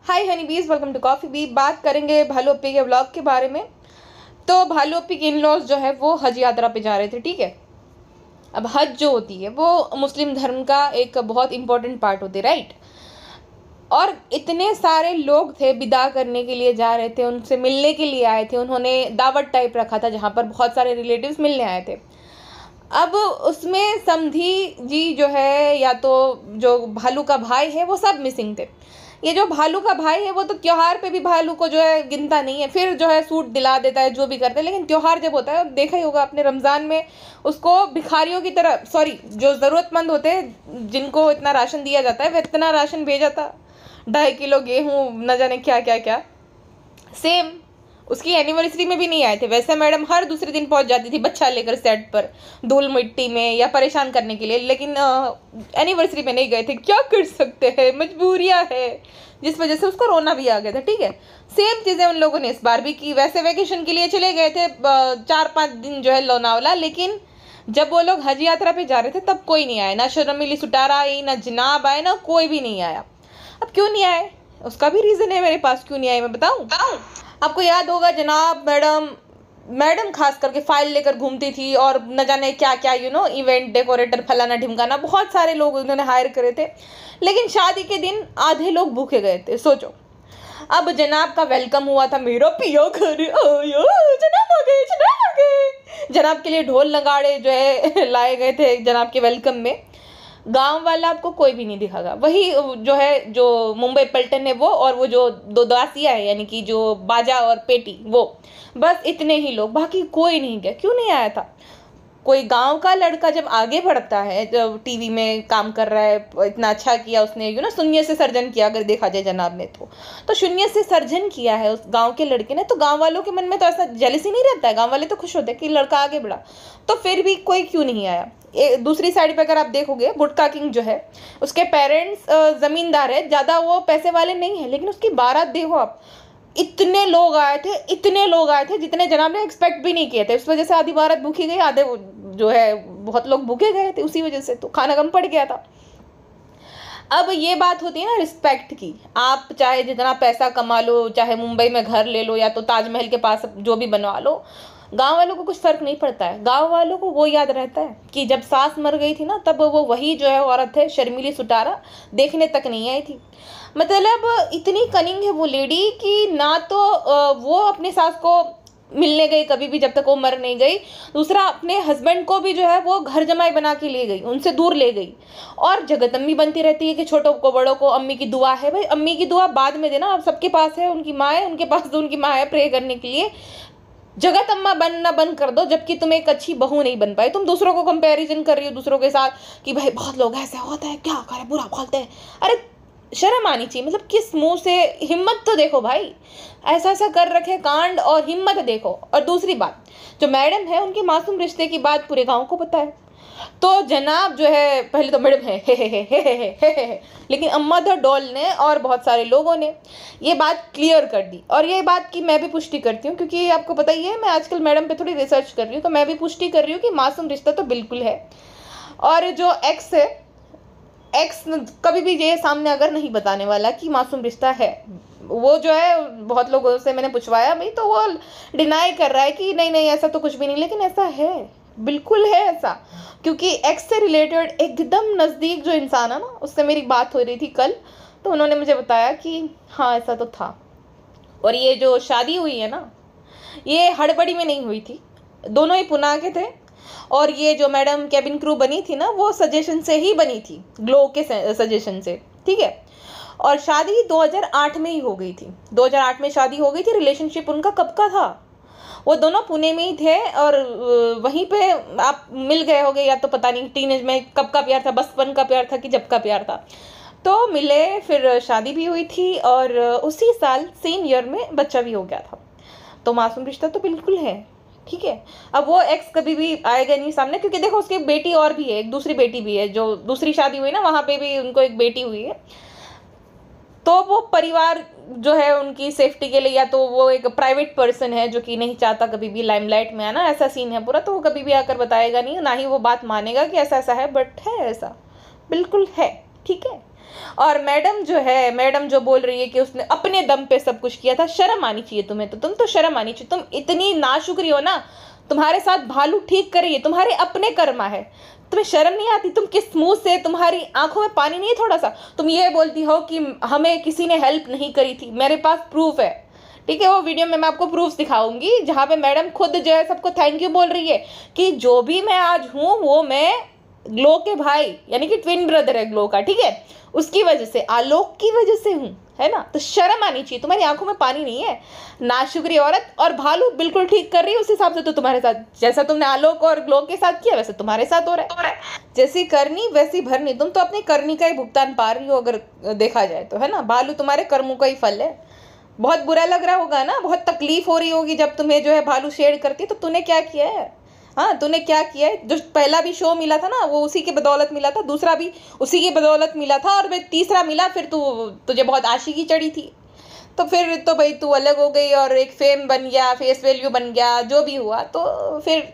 हाय हनी बीज, welcome to coffee B. बात करेंगे भालू अप्पी के व्लॉग के बारे में। तो भालू अप्पी के इन-लॉज जो है वो हज यात्रा पे जा रहे थे, ठीक है। अब हज जो होती है वो मुस्लिम धर्म का एक बहुत इंपॉर्टेंट पार्ट होती है, राइट। और इतने सारे लोग थे, विदा करने के लिए जा रहे थे, उनसे मिलने के लिए आए थे। उन्होंने दावत टाइप रखा था जहाँ पर बहुत सारे रिलेटिव्स मिलने आए थे। अब उसमें समधी जी जो है या तो जो भालू का भाई है वो सब मिसिंग थे। ये जो भालू का भाई है वो तो त्योहार पे भी भालू को जो है गिनता नहीं है, फिर जो है सूट दिला देता है, जो भी करता है। लेकिन त्योहार जब होता है, देखा ही होगा आपने, रमज़ान में उसको भिखारियों की तरह, सॉरी, जो ज़रूरतमंद होते हैं जिनको इतना राशन दिया जाता है, वह इतना राशन भेजा था, 2.5 किलो गेहूँ, न जाने क्या क्या क्या। सेम उसकी एनिवर्सरी में भी नहीं आए थे। वैसे मैडम हर दूसरे दिन पहुंच जाती थी बच्चा लेकर सेट पर, धूल मिट्टी में या परेशान करने के लिए, लेकिन एनिवर्सरी में नहीं गए थे। क्या कर सकते हैं, मजबूरियां है, जिस वजह से उसको रोना भी आ गया था, ठीक है। सेम चीज़ें उन लोगों ने इस बार भी की। वैसे वेकेशन के लिए चले गए थे 4-5 दिन जो है लोनावला, लेकिन जब वो लोग हज यात्रा पे जा रहे थे तब कोई नहीं आया। ना शर्मिली सुटारा आई, ना जनाब आए, ना कोई भी नहीं आया। अब क्यों नहीं आए, उसका भी रीज़न है मेरे पास। क्यों नहीं आए मैं बताऊँ। आपको याद होगा जनाब, मैडम खास करके फाइल लेकर घूमती थी और न जाने क्या क्या, इवेंट डेकोरेटर, फलाना ढिमकाना, बहुत सारे लोग उन्होंने हायर करे थे। लेकिन शादी के दिन आधे लोग भूखे गए थे, सोचो। अब जनाब का वेलकम हुआ था, मेरा पिया घर आया, जनाब आ गए, जनाब आ गए। जनाब के लिए ढोल नगाड़े जो है लाए गए थे जनाब के वेलकम में। गांव वाला आपको कोई भी नहीं दिखागा। वही जो है, जो मुंबई पलटन है वो, और वो जो दो दासियाँ है, यानी कि जो बाजा और पेटी, वो बस इतने ही लोग, बाकी कोई नहीं गया। क्यों नहीं आया था। कोई गांव का लड़का जब आगे बढ़ता है, जब टीवी में काम कर रहा है, इतना अच्छा किया उसने, शून्य से सर्जन किया, अगर देखा जाए जनाब ने तो शून्य से सर्जन किया है उस गांव के लड़के ने, तो गांव वालों के मन में तो ऐसा जेलसी नहीं रहता है। गांव वाले तो खुश होते हैं कि लड़का आगे बढ़ा। तो फिर भी कोई क्यों नहीं आया। दूसरी साइड पे अगर आप देखोगे, गुटका किंग जो है, उसके पेरेंट्स जमींदार है, ज़्यादा वो पैसे वाले नहीं है, लेकिन उसकी बारात देखो आप, इतने लोग आए थे, इतने लोग आए थे जितने जनाब ने एक्सपेक्ट भी नहीं किए थे। इस वजह से आधी बारात भूखी गई, आधे जो है बहुत लोग भूखे गए थे उसी वजह से, तो खाना कम पड़ गया था। अब ये बात होती है ना रिस्पेक्ट की। आप चाहे जितना पैसा कमा लो, चाहे मुंबई में घर ले लो, या तो ताजमहल के पास जो भी बनवा लो, गांव वालों को कुछ फर्क नहीं पड़ता है। गांव वालों को वो याद रहता है कि जब सास मर गई थी ना, तब वो वही जो है औरत है, शर्मिली सुटारा, देखने तक नहीं आई थी। मतलब इतनी कनिंग है वो लेडी कि ना तो वो अपनी सास को मिलने गई कभी भी जब तक वो मर नहीं गई, दूसरा अपने हस्बैंड को भी जो है वो घर जमाई बना के ले गई, उनसे दूर ले गई। और जगत अम्मी बनती रहती है कि छोटों को बड़ों को अम्मी की दुआ है। भाई अम्मी की दुआ बाद में देना, अब सबके पास है, उनकी माँ है, उनके पास तो उनकी माँ है प्रे करने के लिए। जगत अम्मा बनना बंद कर दो, जबकि तुम एक अच्छी बहू नहीं बन पाई। तुम दूसरों को कंपैरिजन कर रही हो दूसरों के साथ कि भाई बहुत लोग ऐसे होते हैं, क्या करे, बुरा बोलते हैं। अरे शर्म आनी चाहिए, मतलब किस मुंह से, हिम्मत तो देखो भाई, ऐसा ऐसा कर रखे कांड, और हिम्मत देखो। और दूसरी बात, जो मैडम है उनके मासूम रिश्ते की बात पूरे गांव को पता है। तो जनाब जो है, पहले तो मैडम है हे, लेकिन अम्मा द डॉल ने और बहुत सारे लोगों ने ये बात क्लियर कर दी। और ये बात की मैं भी पुष्टि करती हूँ, क्योंकि आपको पता ही है मैं आजकल मैडम पे थोड़ी रिसर्च कर रही हूँ, तो मैं भी पुष्टि कर रही हूँ कि मासूम रिश्ता तो बिल्कुल है। और जो एक्स है, एक्स कभी भी ये सामने अगर नहीं बताने वाला कि मासूम रिश्ता है, वो जो है, बहुत लोगों से मैंने पूछवाया भाई, तो वो डिनाई कर रहा है कि नहीं नहीं ऐसा तो कुछ भी नहीं, लेकिन ऐसा है, बिल्कुल है ऐसा। क्योंकि एक्स से रिलेटेड एकदम नज़दीक जो इंसान है ना, उससे मेरी बात हो रही थी कल, तो उन्होंने मुझे बताया कि हाँ ऐसा तो था। और ये जो शादी हुई है ना, ये हड़बड़ी में नहीं हुई थी, दोनों ही पुणे के थे। और ये जो मैडम कैबिन क्रू बनी थी ना, वो सजेशन से ही बनी थी, ग्लो के सजेशन से, ठीक है। और शादी 2008 में ही हो गई थी, 2008 में शादी हो गई थी। रिलेशनशिप उनका कब का था, वो दोनों पुणे में ही थे, और वहीं पे आप मिल गए होगे, या तो पता नहीं टीनेज में कब का प्यार था, बचपन का प्यार था कि जब का प्यार था, तो मिले, फिर शादी भी हुई थी, और उसी साल सेम ईयर में बच्चा भी हो गया था। तो मासूम रिश्ता तो बिल्कुल है, ठीक है। अब वो एक्स कभी भी आएगा नहीं सामने, क्योंकि देखो उसकी बेटी और भी है, एक दूसरी बेटी भी है, जो दूसरी शादी हुई ना, वहाँ पे भी उनको एक बेटी हुई है। तो वो परिवार जो है उनकी सेफ्टी के लिए, या तो वो एक प्राइवेट पर्सन है जो कि नहीं चाहता कभी भी लाइमलाइट में आना, ऐसा सीन है पूरा, तो वो कभी भी आकर बताएगा नहीं, ना ही वो बात मानेगा कि ऐसा ऐसा है, बट है ऐसा, बिल्कुल है, ठीक है। और मैडम जो है, मैडम जो बोल रही है कि उसने अपने दम पे सब कुछ किया था, शर्म आनी चाहिए तुम्हें। तो तुम तो शर्म आनी चाहिए, तुम इतनी नाशुक्री हो ना। तुम्हारे साथ भालू ठीक कर रही है, तुम्हारे अपने कर्मा है, तुम्हें शर्म नहीं आती? तुम किस मुंह से, तुम्हारी आंखों में पानी नहीं है थोड़ा सा? तुम ये बोलती हो कि हमें किसी ने हेल्प नहीं करी थी। मेरे पास प्रूफ है, ठीक है? वो वीडियो में मैं आपको प्रूफ दिखाऊंगी जहाँ पे मैडम खुद जो है सबको थैंक यू बोल रही है कि जो भी मैं आज हूँ वो मैं ग्लो के भाई, यानी कि ट्विन ब्रदर है ग्लो का, ठीक है, उसकी वजह से, आलोक की वजह से हूँ, है ना? तो शर्म आनी चाहिए, तुम्हारी आंखों में पानी नहीं है, नाशुक्री औरत। और भालू बिल्कुल ठीक कर रही है, उस हिसाब से तो तुम्हारे साथ, जैसा तुमने आलोक और ग्लो के साथ किया वैसे तुम्हारे साथ हो रहा है। जैसी करनी वैसी भरनी, तुम तो अपनी करनी का ही भुगतान पा रही हो अगर देखा जाए तो, है ना? भालू तुम्हारे कर्मों का ही फल है। बहुत बुरा लग रहा होगा ना, बहुत तकलीफ हो रही होगी जब तुम्हें जो है भालू शेड करती है। तो तूने क्या किया है? हाँ, तूने क्या किया है? जो पहला भी शो मिला था ना वो उसी की बदौलत मिला था, दूसरा भी उसी की बदौलत मिला था, और फिर तीसरा मिला, फिर तुझे बहुत आशिकी चढ़ी थी। तो फिर तो भाई तू अलग हो गई और एक फेम बन गया, फेस वैल्यू बन गया, जो भी हुआ। तो फिर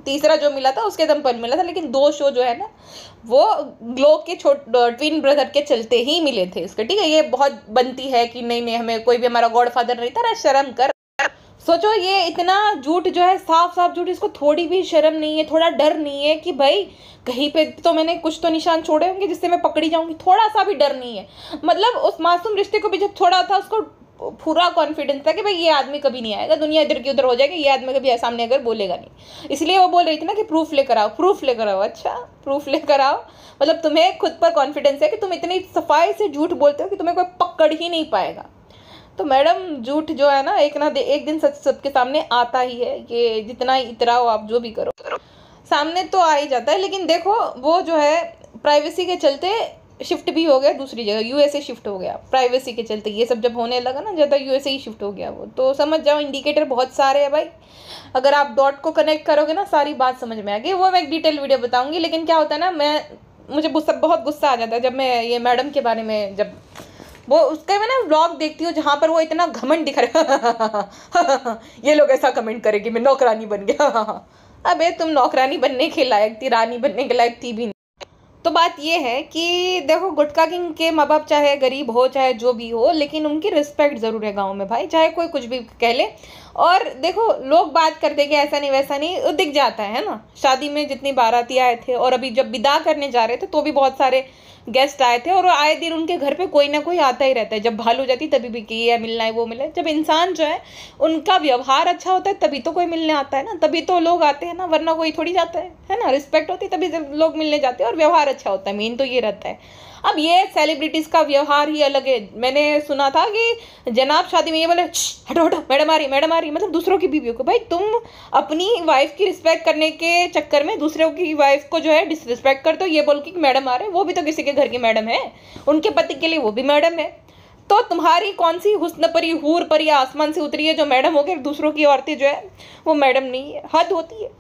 तीसरा जो मिला था उसके दम पर मिला था, लेकिन 2 शो जो है ना वो ग्लो के ट्विन ब्रदर के चलते ही मिले थे इसके, ठीक है? ये बहुत बनती है कि नहीं नहीं हमें कोई भी हमारा गॉड फादर नहीं था। शर्म कर। सोचो, ये इतना झूठ जो है, साफ साफ झूठ, इसको थोड़ी भी शर्म नहीं है, थोड़ा डर नहीं है कि भाई कहीं पे तो मैंने कुछ तो निशान छोड़े होंगे जिससे मैं पकड़ी जाऊंगी? थोड़ा सा भी डर नहीं है। मतलब उस मासूम रिश्ते को भी जब छोड़ा था उसको पूरा कॉन्फिडेंस था कि भाई ये आदमी कभी नहीं आएगा, दुनिया इधर की उधर हो जाएगी, ये आदमी कभी सामने अगर बोलेगा नहीं। इसलिए वो बोल रही थी ना कि प्रूफ लेकर आओ, प्रूफ लेकर आओ। अच्छा, प्रूफ लेकर आओ, मतलब तुम्हें खुद पर कॉन्फिडेंस है कि तुम इतनी सफाई से झूठ बोलते हो कि तुम्हें कोई पकड़ ही नहीं पाएगा। तो मैडम झूठ जो है ना एक दिन सच सबके सामने आता ही है। ये जितना ही इतराओ आप, जो भी करो, सामने तो आ ही जाता है। लेकिन देखो वो जो है प्राइवेसी के चलते शिफ्ट भी हो गया दूसरी जगह, यूएसए शिफ्ट हो गया प्राइवेसी के चलते। ये सब जब होने लगा ना ज़्यादा, यूएसए ही शिफ्ट हो गया वो। तो समझ जाओ, इंडिकेटर बहुत सारे हैं भाई। अगर आप डॉट को कनेक्ट करोगे ना सारी बात समझ में आ गई। वो मैं एक डिटेल वीडियो बताऊंगी। लेकिन क्या होता है ना, मुझे बहुत गुस्सा आ जाता है जब मैं ये मैडम के बारे में, जब वो उसके मैं ना व्लॉग देखती हूँ जहाँ पर वो इतना घमंड दिखा रहा ये लोग ऐसा कमेंट करेंगे मैं नौकरानी बन गया। अबे तुम नौकरानी बनने के लायक थी, रानी बनने के लायक थी भी नहीं। तो बात ये है कि देखो, गुटखा किंग के माँ बाप चाहे गरीब हो चाहे जो भी हो, लेकिन उनकी रिस्पेक्ट ज़रूर है गांव में भाई, चाहे कोई कुछ भी कह ले। और देखो, लोग बात करते कि ऐसा नहीं वैसा नहीं, वो दिख जाता है ना। शादी में जितनी बाराती आए थे और अभी जब विदा करने जा रहे थे तो भी बहुत सारे गेस्ट आए थे, और आए दिन उनके घर पे कोई ना कोई आता ही रहता है। जब भालू जाती तभी भी कि ये मिलना है वो मिलना है। जब इंसान जो है उनका व्यवहार अच्छा होता है तभी तो कोई मिलने आता है ना, तभी तो लोग आते हैं ना, वरना कोई थोड़ी जाता है ना। रिस्पेक्ट होती है तभी लोग मिलने जाते हैं, और व्यवहार अच्छा होता है, मेन तो ये रहता है। अब ये सेलिब्रिटीज का व्यवहार ही अलग है। मैंने सुना था कि जनाब शादी में ये बोले, हटो हटो मैडम आ रही, मतलब दूसरों की बीवियों को। भाई तुम अपनी वाइफ की रिस्पेक्ट करने के चक्कर में दूसरों की वाइफ को जो है डिसरिस्पेक्ट कर दो, ये बोल के मैडम आ रहे। वो भी तो किसी के घर की मैडम है, उनके पति के लिए वो भी मैडम है। तो तुम्हारी कौन सी हुस्न परी, हूर परी आसमान से उतरी है जो मैडम हो गए? दूसरों की औरतें जो है वो मैडम नहीं है। हद होती है।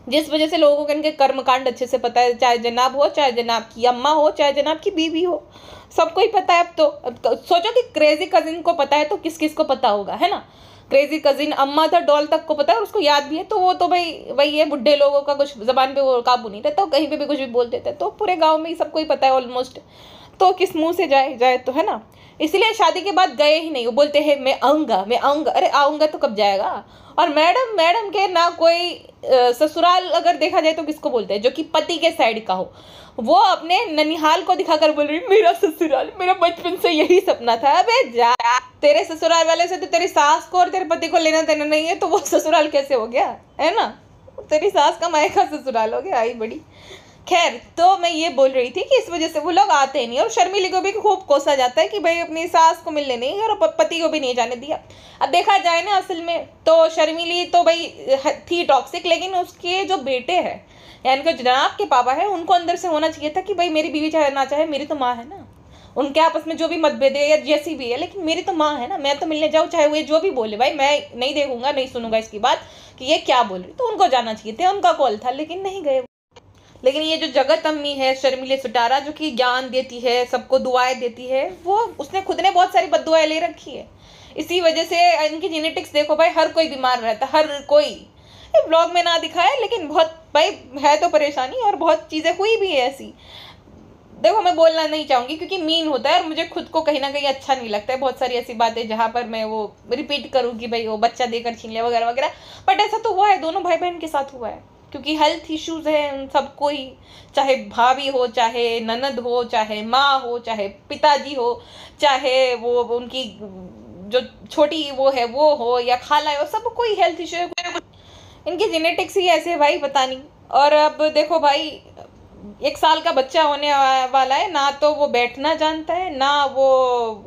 जिस वजह से लोगों को इनके कर्मकांड अच्छे से पता है, चाहे जनाब हो, चाहे जनाब की अम्मा हो, चाहे जनाब की बीवी हो, सबको ही पता है। अब तो सोचो कि क्रेजी कजिन को पता है तो किस किस को पता होगा, है ना? क्रेजी कजिन अम्मा था डॉल तक को पता है और उसको याद भी है। तो वो तो भाई वही है, बुढ़े लोगों का कुछ जबान पे वो काबू नहीं रहता, तो कहीं पे भी कुछ भी बोल देते हैं। तो पूरे गाँव में ही सबको ही पता है ऑलमोस्ट। तो किस मुँह से जाए तो, है ना? इसलिए शादी के बाद गए ही नहीं। वो बोलते हैं मैं आऊँगा। अरे आऊँगा तो कब जाएगा? और मैडम के ना कोई ससुराल अगर देखा जाए तो किसको बोलते हैं? जो कि पति के साइड का हो। वो अपने ननिहाल को दिखाकर बोल रही मेरा ससुराल, मेरा बचपन से यही सपना था। अबे जा, तेरे ससुराल वाले से तो तेरी सास को और तेरे पति को लेना देना नहीं है, तो वो ससुराल कैसे हो गया, है ना? तेरी सास का मायका ससुराल हो गया। आई बड़ी खैर, तो मैं ये बोल रही थी कि इस वजह से वो लोग आते नहीं। और शर्मिली को भी खूब कोसा जाता है कि भाई अपनी सास को मिलने नहीं और पति को भी नहीं जाने दिया। अब देखा जाए ना असल में तो शर्मिली तो भाई थी टॉक्सिक, लेकिन उसके जो बेटे हैं यानी कि जनाब के पापा है, उनको अंदर से होना चाहिए था कि भाई मेरी बीवी चाहे ना चाहे, मेरी तो माँ है ना। उनके आपस में जो भी मतभेद है या जैसी भी है, लेकिन मेरी तो माँ है ना, मैं तो मिलने जाऊँ चाहे वो जो भी बोले। भाई मैं नहीं देखूंगा, नहीं सुनूंगा इसकी बात कि ये क्या बोल रही। तो उनको जाना चाहिए था, उनका कॉल था, लेकिन नहीं गए। लेकिन ये जो जगत अम्मी है शर्मिली सुटारा, जो कि ज्ञान देती है, सबको दुआएं देती है, वो उसने खुद ने बहुत सारी बद्दुआएं ले रखी है। इसी वजह से इनकी जेनेटिक्स देखो भाई, हर कोई बीमार रहता है, हर कोई। ब्लॉग में ना दिखाया लेकिन बहुत भाई है तो परेशानी, और बहुत चीज़ें हुई भी है ऐसी। देखो मैं बोलना नहीं चाहूंगी क्योंकि मीन होता है और मुझे खुद को कहीं ना कहीं अच्छा नहीं लगता है। बहुत सारी ऐसी बातें जहाँ पर मैं वो रिपीट करूँ कि भाई वो बच्चा देकर छीन लिया वगैरह वगैरह, बट ऐसा तो हुआ है, दोनों भाई बहन के साथ हुआ है, क्योंकि हेल्थ इश्यूज है उन सबको ही, चाहे भाभी हो, चाहे ननद हो, चाहे माँ हो, चाहे पिताजी हो, चाहे वो उनकी जो छोटी वो हो या खाला है, वो सबको ही हेल्थ इश्यू है। इनकी जेनेटिक्स ही ऐसे है भाई, पता नहीं। और अब देखो भाई, 1 साल का बच्चा होने वाला है, ना तो वो बैठना जानता है, ना वो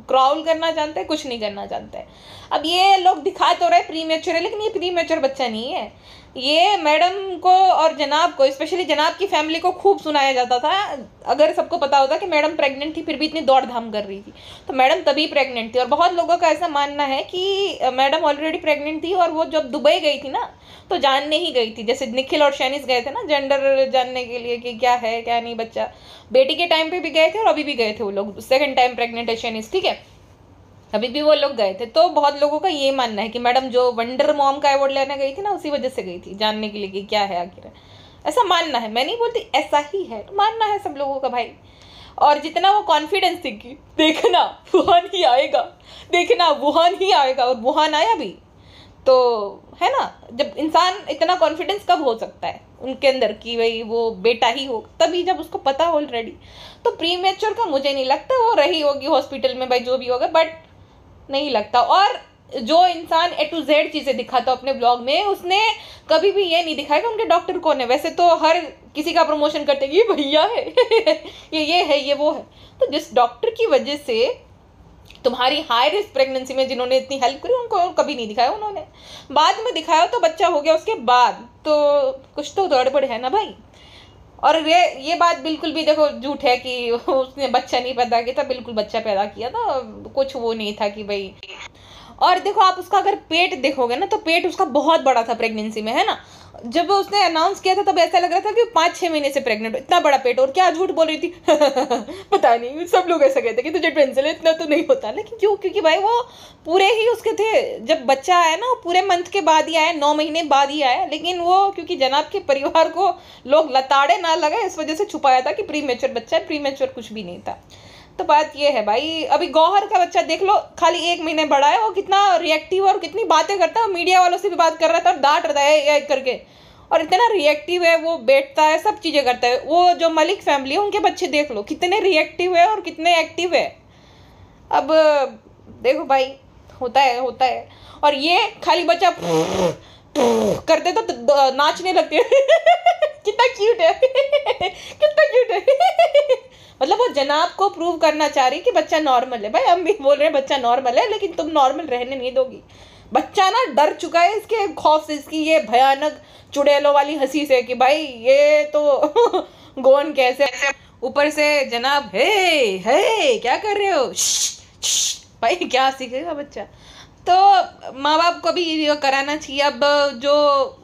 क्रॉल करना जानता है, कुछ नहीं करना जानता है। अब ये लोग दिखा तो रहे प्री मैच्योर है, लेकिन ये प्री मैच्योर बच्चा नहीं है। ये मैडम को और जनाब को, स्पेशली जनाब की फैमिली को खूब सुनाया जाता था। अगर सबको पता होता कि मैडम प्रेग्नेंट थी फिर भी इतनी दौड़ धाम कर रही थी, तो मैडम तभी प्रेग्नेंट थी। और बहुत लोगों का ऐसा मानना है कि मैडम ऑलरेडी प्रेग्नेंट थी और वो जब दुबई गई थी ना, तो जानने ही गई थी। जैसे निखिल और शैनिस गए थे ना जेंडर जानने के लिए कि क्या है क्या नहीं बच्चा, बेटी के टाइम पे भी गए थे और अभी भी गए थे वो लोग। सेकंड टाइम प्रेग्नेंट है शैनिस, ठीक है, अभी भी वो लोग गए थे। तो बहुत लोगों का ये मानना है कि मैडम जो वंडर मॉम का अवार्ड लेने गई थी ना, उसी वजह से गई थी, जानने के लिए कि क्या है आखिर। ऐसा मानना है, मैं नहीं बोलती, ऐसा ही है, तो मानना है सब लोगों का भाई। और जितना वो कॉन्फिडेंस थी कि देखना वुहान ही आएगा, देखना वुहान ही आएगा, और वुहान आया भी, तो है ना। जब इंसान इतना कॉन्फिडेंस कब हो सकता है उनके अंदर कि भाई वो बेटा ही हो, तभी जब उसको पता ऑलरेडी। तो प्री मैच्योर का मुझे नहीं लगता, वो रही होगी हॉस्पिटल में भाई जो भी होगा, बट नहीं लगता। और जो इंसान A to Z चीज़ें दिखाता अपने ब्लॉग में, उसने कभी भी ये नहीं दिखाया कि उनके डॉक्टर कौन है। वैसे तो हर किसी का प्रमोशन करते हैं, ये भैया है ये है, ये वो है। तो जिस डॉक्टर की वजह से तुम्हारी हाई रिस्क प्रेगनेंसी में जिन्होंने इतनी हेल्प करी, उनको कभी नहीं दिखाया उन्होंने। बाद में दिखाया तो बच्चा हो गया उसके बाद, तो कुछ तो गड़बड़ है ना भाई। और ये बात बिल्कुल भी देखो झूठ है कि उसने बच्चा नहीं पैदा किया था, बिल्कुल बच्चा पैदा किया था, कुछ वो नहीं था कि भाई। और देखो आप उसका अगर पेट देखोगे ना, तो पेट उसका बहुत बड़ा था प्रेगनेंसी में, है ना। जब उसने अनाउंस किया था तब ऐसा लग रहा था कि 5-6 महीने से प्रेग्नेंट, इतना बड़ा पेट, और क्या झूठ बोल रही थी पता नहीं, सब लोग ऐसा कहते कि तुझे टेंशन है, इतना तो नहीं होता। लेकिन क्यों? क्योंकि भाई वो पूरे ही उसके थे, जब बच्चा आया ना, वो पूरे मंथ के बाद ही आया, 9 महीने बाद ही आया। लेकिन वो क्योंकि जनाब के परिवार को लोग लताड़े ना लगे, इस वजह से छुपाया था कि प्री मैच्योर बच्चा है, प्री मैच्योर कुछ भी नहीं था। तो बात ये है भाई, अभी गौहर का बच्चा देख लो, खाली 1 महीने बड़ा है, वो कितना रिएक्टिव और कितनी बातें करता है, मीडिया वालों से भी बात कर रहा था और डांट रहा है करके, और इतना रिएक्टिव है, वो बैठता है, सब चीज़ें करता है। वो जो मलिक फैमिली है उनके बच्चे देख लो कितने रिएक्टिव है और कितने एक्टिव है। अब देखो भाई, होता है होता है। और ये खाली बच्चा करते तो नाचने लगते कितना क्यूट है कितना क्यूट है मतलब वो जनाब को प्रूव करना चाह रही कि बच्चा नॉर्मल है। भाई हम भी बोल रहे हैं बच्चा नॉर्मल है, लेकिन तुम नॉर्मल रहने नहीं दोगी। बच्चा ना डर चुका है इसके खौफ से, इसकी ये भयानक चुड़ैलों वाली हंसी से कि भाई ये तो गोन कैसे। ऊपर से जनाब हे क्या कर रहे हो, भाई क्या सीखेगा बच्चा। तो माँ बाप को भी ये कराना चाहिए। अब जो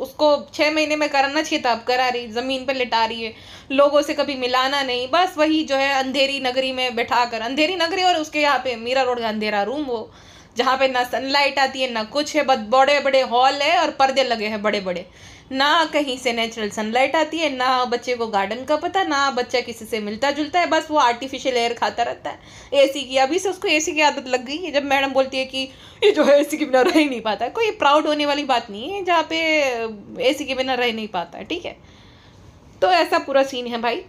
उसको 6 महीने में कराना चाहिए था, अब करा रही, ज़मीन पर लिटा रही है, लोगों से कभी मिलाना नहीं, बस वही जो है अंधेरी नगरी में बैठा कर, अंधेरी नगरी और उसके यहाँ पे मीरा रोड का अंधेरा रूम, वो जहाँ पे ना सनलाइट आती है ना कुछ है, बस बड़े बड़े हॉल है और पर्दे लगे हैं बड़े बड़े, ना कहीं से नेचुरल सनलाइट आती है, ना बच्चे को गार्डन का पता, ना बच्चा किसी से मिलता जुलता है, बस वो आर्टिफिशियल एयर खाता रहता है, एसी की। अभी से उसको एसी की आदत लग गई है। जब मैडम बोलती है कि ये जो है एसी के बिना रह ही नहीं पाता है, कोई प्राउड होने वाली बात नहीं है जहाँ पे एसी के बिना रह नहीं पाता है, ठीक है। तो ऐसा पूरा सीन है भाई।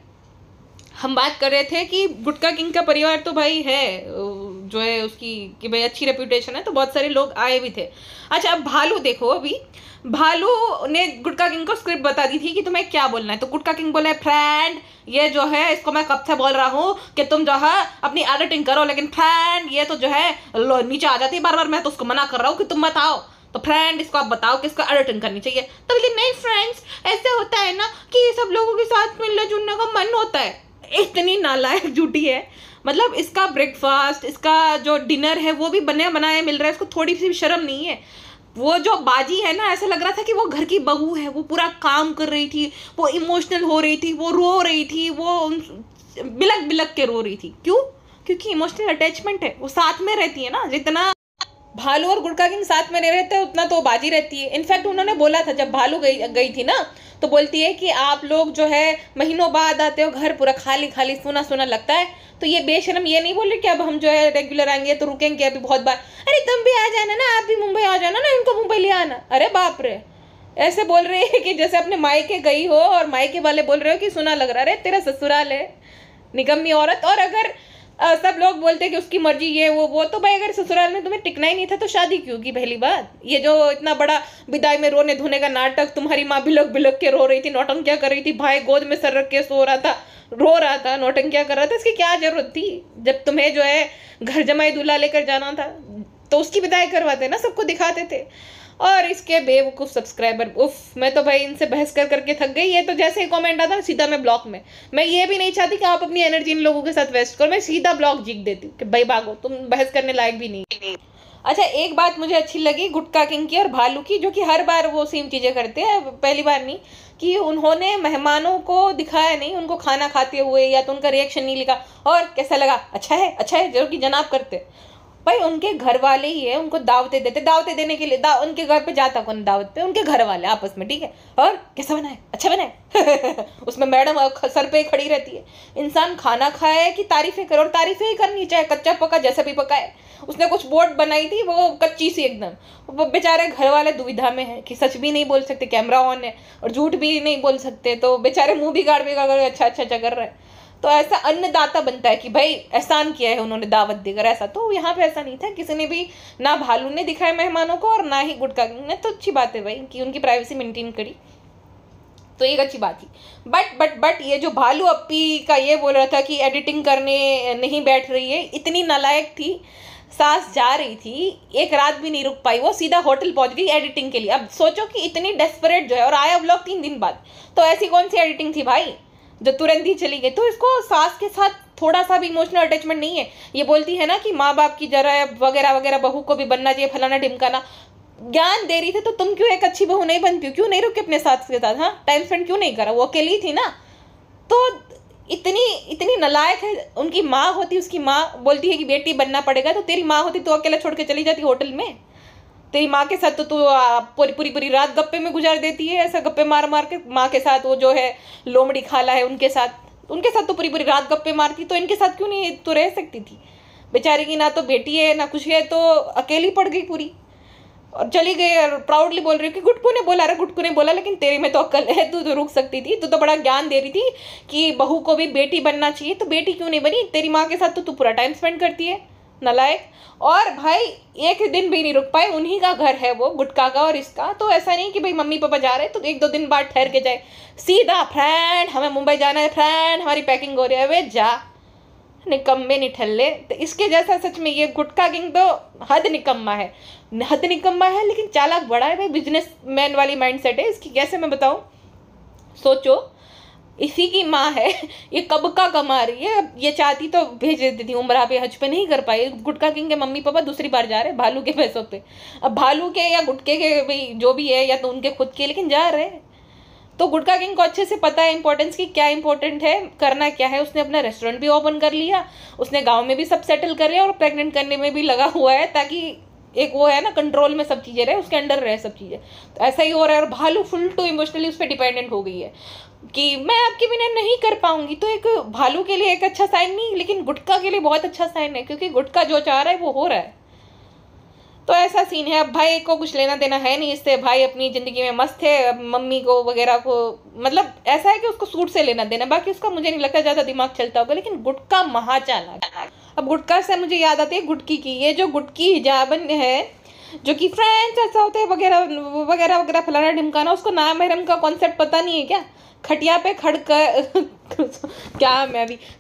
हम बात कर रहे थे कि गुटका किंग का परिवार तो भाई है जो है उसकी कि भाई अच्छी रेपुटेशन है, तो बहुत सारे लोग आए भी थे। अच्छा अब भालू देखो, अभी भालू ने गुटका किंग को स्क्रिप्ट बता दी थी कि तुम्हें क्या बोलना है, तो गुटका किंग बोला है फ्रेंड ये जो है इसको मैं कब से बोल रहा हूँ कि तुम जो है अपनी एडिटिंग करो, लेकिन फ्रेंड ये तो जो है नीचे आ जाती है बार बार, मैं तो उसको मना कर रहा हूँ कि तुम मत आओ, तो फ्रेंड इसको आप बताओ कि इसको एडिटिंग करनी चाहिए। तो बोले नहीं फ्रेंड्स ऐसे होता है ना कि सब लोगों के साथ मिलने जुलने का मन होता है। इतनी नालायक झूठी है, मतलब इसका ब्रेकफास्ट, इसका जो डिनर है वो भी बने बनाए मिल रहा है, इसको थोड़ी सी भी शर्म नहीं है। वो जो बाजी है ना, ऐसा लग रहा था कि वो घर की बहू है, वो पूरा काम कर रही थी, वो इमोशनल हो रही थी, वो रो रही थी, वो बिलक बिलक के रो रही थी। क्यों? क्योंकि इमोशनल अटैचमेंट है, वो साथ में रहती है ना। जितना भालू और गुटका किंग साथ में नहीं रहते उतना तो बाजी रहती है। इनफैक्ट उन्होंने बोला था जब भालू गई थी ना, तो बोलती है कि आप लोग जो है महीनों बाद आते हो, घर पूरा खाली खाली सूना सूना लगता है। तो ये बेशरम ये नहीं बोल रहे कि अब हम जो है रेगुलर आएंगे तो रुकेंगे अभी बहुत बार। अरे तुम भी आ जाना ना, आप भी मुंबई आ जाना ना, इनको मुंबई ले आना। अरे बाप रे, ऐसे बोल रहे हैं कि जैसे अपने मायके गई हो और मायके वाले बोल रहे हो कि सुना लग रहा है। अरे तेरा ससुराल है निकम्मी औरत। और अगर सब लोग बोलते हैं कि उसकी मर्जी ये वो तो भाई अगर ससुराल में तुम्हें टिकना ही नहीं था तो शादी क्यों की? पहली बात ये जो इतना बड़ा विदाई में रोने धोने का नाटक, तुम्हारी माँ बिलक बिलक के रो रही थी, नौटंकियाँ कर रही थी, भाई गोद में सर रख के सो रहा था, रो रहा था, नौटंकियाँ कर रहा था, इसकी क्या जरूरत थी? जब तुम्हें जो है घर जमाई दूल्हा लेकर जाना था तो उसकी विदाई करवाते ना, सबको दिखाते थे। और इसके बेवकूफ़ सब्सक्राइबर, उफ, मैं तो भाई इनसे बहस कर करके थक गई। ये तो जैसे ही कमेंट आता सीधा मैं ब्लॉक में। मैं ये भी नहीं चाहती कि आप अपनी एनर्जी इन लोगों के साथ वेस्ट करो, मैं सीधा ब्लॉक जीत देती हूँ कि भाई भागो, तुम बहस करने लायक भी नहीं। अच्छा, एक बात मुझे अच्छी लगी गुटका किंग की और भालू की, जो कि हर बार वो सेम चीज़ें करते हैं, पहली बार नहीं, कि उन्होंने मेहमानों को दिखाया नहीं उनको खाना खाते हुए, या तो उनका रिएक्शन नहीं लिखा और कैसा लगा, अच्छा है, जो कि जनाब करते। भाई उनके घर वाले ही है, उनको दावतें देते, दावतें देने के लिए उनके घर पे जाता कौन दावत पे? उनके घर वाले आपस में, ठीक है। और कैसा बना है, अच्छा बना है उसमें मैडम सर पे खड़ी रहती है। इंसान खाना खाया है कि तारीफें करे, और तारीफें ही करनी, चाहे कच्चा पका जैसा भी पका है। उसने कुछ बोट बनाई थी वो कच्ची सी एकदम, वो बेचारे घर वाले दुविधा में है कि सच भी नहीं बोल सकते, कैमरा ऑन है, और झूठ भी नहीं बोल सकते, तो बेचारे मुंह भी गाड़ अच्छा कर रहे हैं। तो ऐसा अन्नदाता बनता है कि भाई एहसान किया है उन्होंने दावत देकर, ऐसा। तो यहाँ पे ऐसा नहीं था, किसी ने भी, ना भालू ने दिखाया मेहमानों को और ना ही गुटका किंग ने। तो अच्छी बात है भाई कि उनकी प्राइवेसी मेंटेन करी, तो एक अच्छी बात थी। बट ये जो भालू अप्पी का ये बोल रहा था कि एडिटिंग करने नहीं बैठ रही है, इतनी नालायक थी। सास जा रही थी, एक रात भी नहीं रुक पाई, वो सीधा होटल पहुंच गई एडिटिंग के लिए। अब सोचो कि इतनी डेस्परेट जो है, और आया व्लॉग 3 दिन बाद, तो ऐसी कौन सी एडिटिंग थी भाई जो तुरंत ही चली गई? तो इसको सास के साथ थोड़ा सा भी इमोशनल अटैचमेंट नहीं है। ये बोलती है ना कि माँ बाप की जरा वगैरह वगैरह, बहू को भी बनना चाहिए, फलाना ढिमकाना, ज्ञान दे रही थी। तो तुम क्यों एक अच्छी बहू नहीं बनती हो? क्यों नहीं रुके अपने सास के साथ? हाँ, टाइम स्पेंड क्यों नहीं करा? वो अकेली थी ना। तो इतनी नालायक है। उनकी माँ होती, उसकी माँ बोलती है कि बेटी बनना पड़ेगा, तो तेरी माँ होती तो अकेला छोड़ के चली जाती होटल में? तेरी माँ के साथ तो तू पूरी रात गप्पे में गुजार देती है, ऐसा गप्पे मार मार के। माँ के साथ वो जो है लोमड़ी खाला है, उनके साथ तो पूरी रात गप्पे मारती। तो इनके साथ क्यों नहीं तो रह सकती थी? बेचारी की ना तो बेटी है ना कुछ है, तो अकेली पड़ गई पूरी और चली गई। और प्राउडली बोल रही है कि गुटकू ने बोला, अरे गुटकू ने बोला, लेकिन तेरी में तो अक्ल है, तू तो रुक सकती थी। तू तो बड़ा ज्ञान दे रही थी कि बहू को भी बेटी बनना चाहिए, तो बेटी क्यों नहीं बनी? तेरी माँ के साथ तो तू पूरा टाइम स्पेंड करती है, नालायक। और भाई एक दिन भी नहीं रुक पाए, उन्हीं का घर है वो, गुटका का और इसका। तो ऐसा नहीं कि भाई मम्मी पापा जा रहे हैं तो 1-2 दिन बाद ठहर के जाए, सीधा फ्रेंड हमें मुंबई जाना है, फ्रेंड हमारी पैकिंग हो रही है, वे जा, निकम्मे निठल्ले। तो इसके जैसा सच में ये गुटका किंग तो हद निकम्मा है, लेकिन चालाक बड़ा है भाई, बिजनेस मैन वाली माइंडसेट है इसकी। कैसे मैं बताऊं? सोचो, इसी की माँ है, ये कब का कमा रही है, ये चाहती तो भेज देती थी उम्रा पे, हज पे नहीं कर पाई। गुटका किंग के मम्मी पापा दूसरी बार जा रहे हैं भालू के पैसों पे। अब भालू के या गुटके के भाई जो भी है, या तो उनके खुद के, लेकिन जा रहे हैं। तो गुटका किंग को अच्छे से पता है इंपॉर्टेंस की, क्या इंपॉर्टेंट है, करना क्या है। उसने अपना रेस्टोरेंट भी ओपन कर लिया, उसने गाँव में भी सब सेटल कर लिया, और प्रेग्नेंट करने में भी लगा हुआ है, ताकि एक वो है ना कंट्रोल में सब चीज़ें रहे, उसके अंडर रहे सब चीज़ें। तो ऐसा ही हो रहा है। और भालू फुल टू इमोशनली उस पर डिपेंडेंट हो गई है कि मैं आपके बिना नहीं कर पाऊंगी। तो एक भालू के लिए एक अच्छा साइन नहीं, लेकिन गुटका के लिए बहुत अच्छा साइन है, क्योंकि गुटका जो चाह रहा है वो हो रहा है। तो ऐसा सीन है। अब भाई को कुछ लेना देना है नहीं इससे, भाई अपनी ज़िंदगी में मस्त है। अब मम्मी को वगैरह को मतलब ऐसा है कि उसको सूट से लेना देना, बाकी उसका मुझे नहीं लगता ज़्यादा दिमाग चलता होगा। लेकिन गुटका महाचालाक। अब गुटका से मुझे याद आती है गुटकी की, ये जो गुटकी हिजाबन है, जो कि फ्रेंड्स ऐसा होता है वगैरह वगैरह वगैरह, फलाना ढिमकाना, उसको नाम महरम का कॉन्सेप्ट पता नहीं है क्या? खटिया पे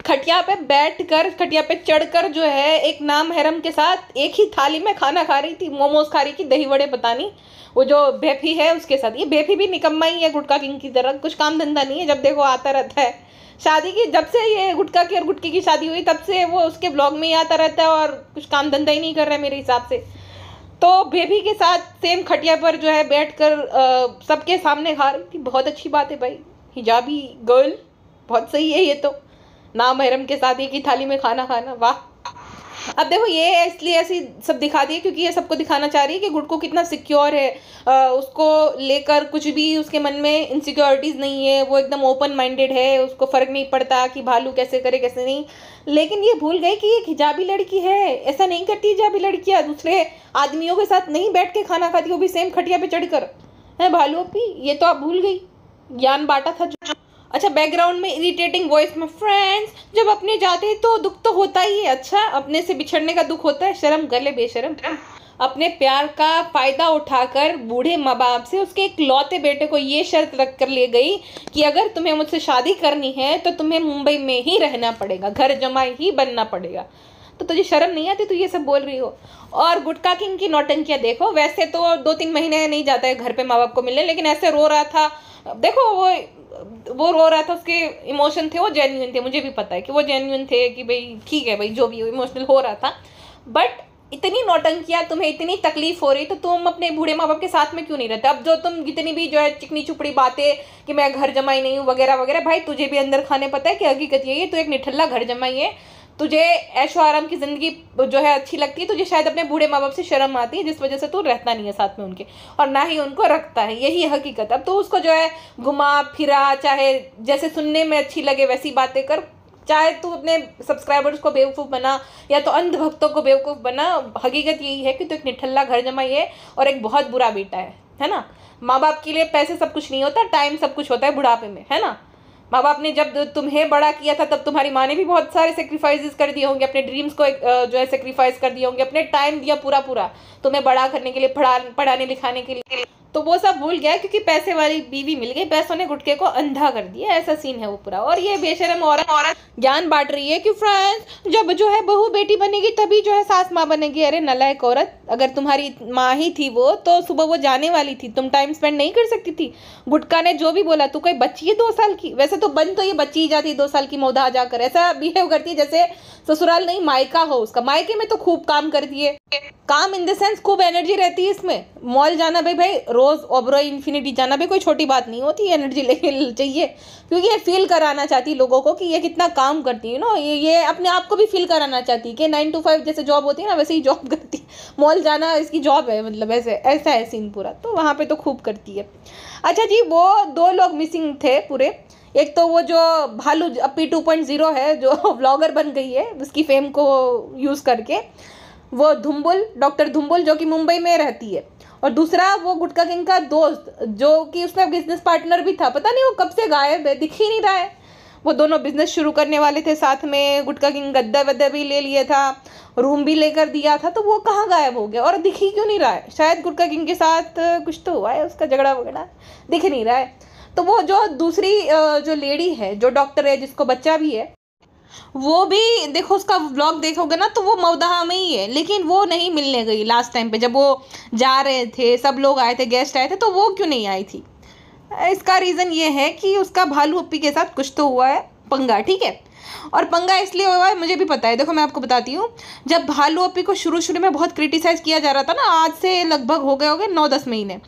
खटिया पे बैठकर, खटिया पे चढ़कर जो है एक नाम महरम के साथ एक ही थाली में खाना खा रही थी, मोमोज खा रही थी, दही बड़े पता नहीं, वो जो बेफी है उसके साथ। ये बेफी भी निकम्मा ही है गुटका किंग की तरह, कुछ काम धंधा नहीं है, जब देखो आता रहता है। शादी की जब से ये गुटका की और गुटकी की शादी हुई तब से वो उसके ब्लॉग में ही आता रहता है, और कुछ काम धंधा ही नहीं कर रहा है मेरे हिसाब से। तो बेबी के साथ सेम खटिया पर जो है बैठकर सबके सामने खा रही थी। बहुत अच्छी बात है भाई, हिजाबी गर्ल, बहुत सही है ये तो, नाम महरम के साथ एक ही थाली में खाना खाना, वाह। अब देखो ये इसलिए ऐसी सब दिखाती है क्योंकि ये सबको दिखाना चाह रही है कि गुटको कितना सिक्योर है, उसको लेकर कुछ भी उसके मन में इनसिक्योरिटीज़ नहीं है, वो एकदम ओपन माइंडेड है, उसको फ़र्क नहीं पड़ता कि भालू कैसे करे कैसे नहीं। लेकिन ये भूल गई कि एक हिजाबी लड़की है, ऐसा नहीं करती हिजाबी लड़कियाँ, दूसरे आदमियों के साथ नहीं बैठ के खाना खाती, वो भी सेम खटिया पे चढ़कर है भालू अपी, ये तो आप भूल गई, ज्ञान बांटा था जो। अच्छा बैकग्राउंड में इरिटेटिंग वॉइस में फ्रेंड्स, जब अपने जाते हैं तो दुख तो होता ही है, अच्छा अपने से बिछड़ने का दुख होता है, शर्म कर ले बेशर्म। अपने प्यार का फायदा उठाकर बूढ़े माँ बाप से उसके इकलौते बेटे को ये शर्त रख कर ले गई कि अगर तुम्हें मुझसे शादी करनी है तो तुम्हें मुंबई में ही रहना पड़ेगा, घर जमाई ही बनना पड़ेगा। तो तुझे शर्म नहीं आती, तू ये सब बोल रही हो। और गुटका किंग की नौटंकियाँ देखो, वैसे तो 2-3 महीने नहीं जाता है घर पे माँ बाप को मिलने, लेकिन ऐसे रो रहा था, देखो वो रो रहा था, उसके इमोशन थे वो जेन्युइन थे, मुझे भी पता है कि वो जेन्युइन थे कि भाई ठीक है भाई जो भी इमोशनल हो रहा था। बट इतनी नौटंकियाँ, तुम्हें इतनी तकलीफ हो रही तो तुम अपने बूढ़े माँ बाप के साथ में क्यों नहीं रहते? अब जो तुम जितनी भी जो है चिकनी चुपड़ी बातें कि मैं घर जमाई नहीं हूँ वगैरह वगैरह, भाई तुझे भी अंदर खाने पता है कि हकीकत यही है, तू एक निठल्ला घर जमाई है, तुझे ऐशो आराम की ज़िंदगी जो है अच्छी लगती है, तुझे शायद अपने बूढ़े माँ बाप से शर्म आती है जिस वजह से तू रहता नहीं है साथ में उनके, और ना ही उनको रखता है, यही हकीकत। अब तो उसको जो है घुमा फिरा, चाहे जैसे सुनने में अच्छी लगे वैसी बातें कर, चाहे तू अपने सब्सक्राइबर्स को बेवकूफ़ बना या तो अंधभक्तों को बेवकूफ़ बना, हकीकत यही है कि तू एक निठल्ला घर जमाई है और एक बहुत बुरा बेटा है ना। माँ बाप के लिए पैसे सब कुछ नहीं होता, टाइम सब कुछ होता है बुढ़ापे में, है ना। माँ बाप ने जब तुम्हें बड़ा किया था तब तुम्हारी माँ ने भी बहुत सारे सेक्रीफाइसेस कर दिए होंगे, अपने ड्रीम्स को जो है सेक्रीफाइस कर दिए होंगे, अपने टाइम दिया पूरा पूरा तुम्हें बड़ा करने के लिए, पढ़ाने लिखाने के लिए, तो वो सब भूल गया क्योंकि पैसे वाली बीवी मिल गई, पैसों ने गुटके को अंधा कर दिया, ऐसा सीन है वो पूरा। और ये बेशरम औरत ज्ञान बांट रही है कि फ्रेंड्स जब जो है बहू बेटी बनेगी तभी जो है सास माँ बनेगी। अरे नालायक औरत, अगर तुम्हारी माँ ही थी वो तो सुबह वो जाने वाली थी, तुम टाइम स्पेंड नहीं कर सकती थी। गुटका ने जो भी बोला, तू कोई बच्ची है 2 साल की, वैसे तो बन तो ये बच्ची ही जाती 2 साल की मौधा जाकर, ऐसा बिहेव करती है जैसे ससुराल नहीं मायका हो उसका। मायके में तो खूब काम करती है, काम इन द सेंस खूब एनर्जी रहती है इसमें। मॉल जाना भाई रोज ओबरॉय इन्फिनिटी जाना भी कोई छोटी बात नहीं होती, एनर्जी लेके चाहिए, क्योंकि ये फील कराना चाहती है लोगों को कि ये कितना काम करती है ना, ये अपने आप को भी फील कराना चाहती है कि 9 to 5 जैसे जॉब होती है ना वैसे ही जॉब करती है, मॉल जाना इसकी जॉब है, मतलब ऐसा है सीन पूरा, तो वहाँ पे तो खूब करती है। अच्छा जी, वो 2 लोग मिसिंग थे पूरे, एक तो वो जो भालू अपी 2.0 है जो व्लॉगर बन गई है उसकी फेम को यूज़ करके, वो धुम्बुल, डॉक्टर धुम्बुल जो कि मुंबई में रहती है, और दूसरा वो गुटका किंग का दोस्त जो कि उसमें बिजनेस पार्टनर भी था, पता नहीं वो कब से गायब है, दिख ही नहीं रहा है। वो दोनों बिजनेस शुरू करने वाले थे साथ में, गुटका किंग गद्दा वद्दा भी ले लिया था, रूम भी लेकर दिया था, तो वो कहाँ गायब हो गया और दिख ही क्यों नहीं रहा है? शायद गुटका किंग के साथ कुछ तो हुआ है, उसका झगड़ा वगड़ा, दिख नहीं रहा है। तो वो जो दूसरी जो लेडी है जो डॉक्टर है जिसको बच्चा भी है, वो भी देखो उसका व्लॉग देखोगे ना तो वो मौदहा में ही है, लेकिन वो नहीं मिलने गई लास्ट टाइम पे जब वो जा रहे थे, सब लोग आए थे, गेस्ट आए थे, तो वो क्यों नहीं आई थी? इसका रीज़न ये है कि उसका भालू अपी के साथ कुछ तो हुआ है पंगा, ठीक है। और पंगा इसलिए हुआ है मुझे भी पता है, देखो मैं आपको बताती हूँ। जब भालू अपी को शुरू में बहुत क्रिटिसाइज़ किया जा रहा था ना, आज से लगभग हो गए 9-10 महीने,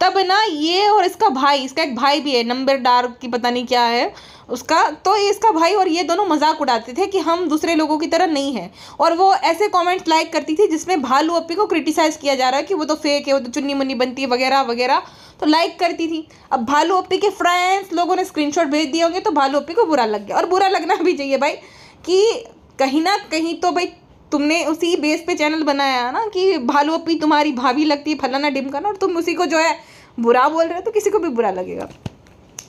तब ना ये और इसका भाई, इसका एक भाई भी है नंबरदार की पता नहीं क्या है उसका, तो इसका भाई और ये दोनों मजाक उड़ाते थे कि हम दूसरे लोगों की तरह नहीं हैं, और वो ऐसे कमेंट्स लाइक करती थी जिसमें भालू अपी को क्रिटिसाइज़ किया जा रहा है कि वो तो फेक है, वो तो चुन्नी मुन्नी बनती है वगैरह वगैरह, तो लाइक करती थी। अब भालू अपी के फ्रेंड्स लोगों ने स्क्रीनशॉट भेज दिए होंगे तो भालू अपी को बुरा लग गया, और बुरा लगना भी चाहिए भाई, कि कहीं ना कहीं तो भाई तुमने उसी बेस पे चैनल बनाया है ना कि भालू अपी तुम्हारी भाभी लगती है फलाना ढिमकाना, और तुम उसी को जो है बुरा बोल रहे हो तो किसी को भी बुरा लगेगा।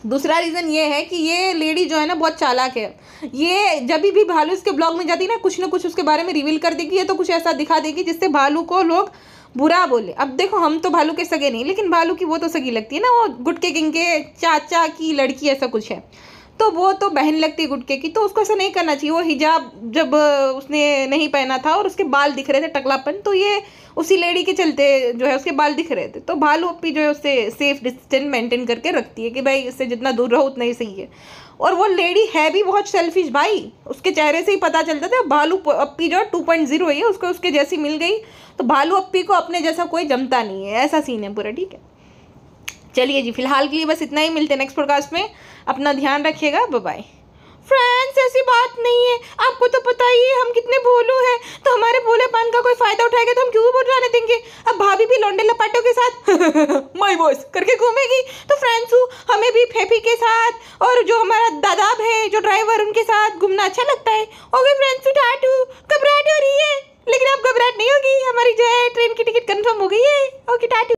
दूसरा रीज़न ये है कि ये लेडी जो है ना बहुत चालाक है, ये जब भी भालू इसके ब्लॉग में जाती है ना कुछ ना कुछ उसके बारे में रिवील कर देगी, ये तो कुछ ऐसा दिखा देगी जिससे भालू को लोग बुरा बोले। अब देखो हम तो भालू के सगे नहीं, लेकिन भालू की वो तो सगी लगती है ना, वो गुटके किंग के चाचा की लड़की ऐसा कुछ है, तो वो तो बहन लगती है गुटके की, तो उसको ऐसा नहीं करना चाहिए। वो हिजाब जब उसने नहीं पहना था और उसके बाल दिख रहे थे टकलापन, तो ये उसी लेडी के चलते जो है उसके बाल दिख रहे थे, तो भालू अपी जो है उससे सेफ डिस्टेंस मेंटेन करके रखती है कि भाई इससे जितना दूर रहो उतना ही सही है। और वो लेडी है भी बहुत सेल्फिश भाई, उसके चेहरे से ही पता चलता था। भालू अपी जो 2.0 है, उसको उसके जैसी मिल गई, तो भालू अपी को अपने जैसा कोई जमता नहीं है, ऐसा सीन है पूरा, ठीक है। चलिए जी, फिलहाल के लिए बस इतना ही, मिलते हैं नेक्स्ट पॉडकास्ट में, अपना ध्यान रखिएगा, बाय बाय। फ्रेंड्स ऐसी बात नहीं है, आपको तो पता ही है हम कितने भोलू हैं, तो हमारे भोलेपन का कोई फायदा उठाएगा तो हम क्यों वोट डालने देंगे। अब भाभी भी लौंडे लपाटों के साथ माय बॉस करके घूमेगी, तो फ्रेंड्स हमें भी फेफी के साथ और जो हमारा दादाब है जो ड्राइवर उनके साथ घूमना अच्छा लगता है। Okay friends, टाटू। घबराहट हो रही है लेकिन अब घबराहट नहीं होगी, हमारी जो है ट्रेन की टिकट कंफर्म हो गई है। ओके टाटू।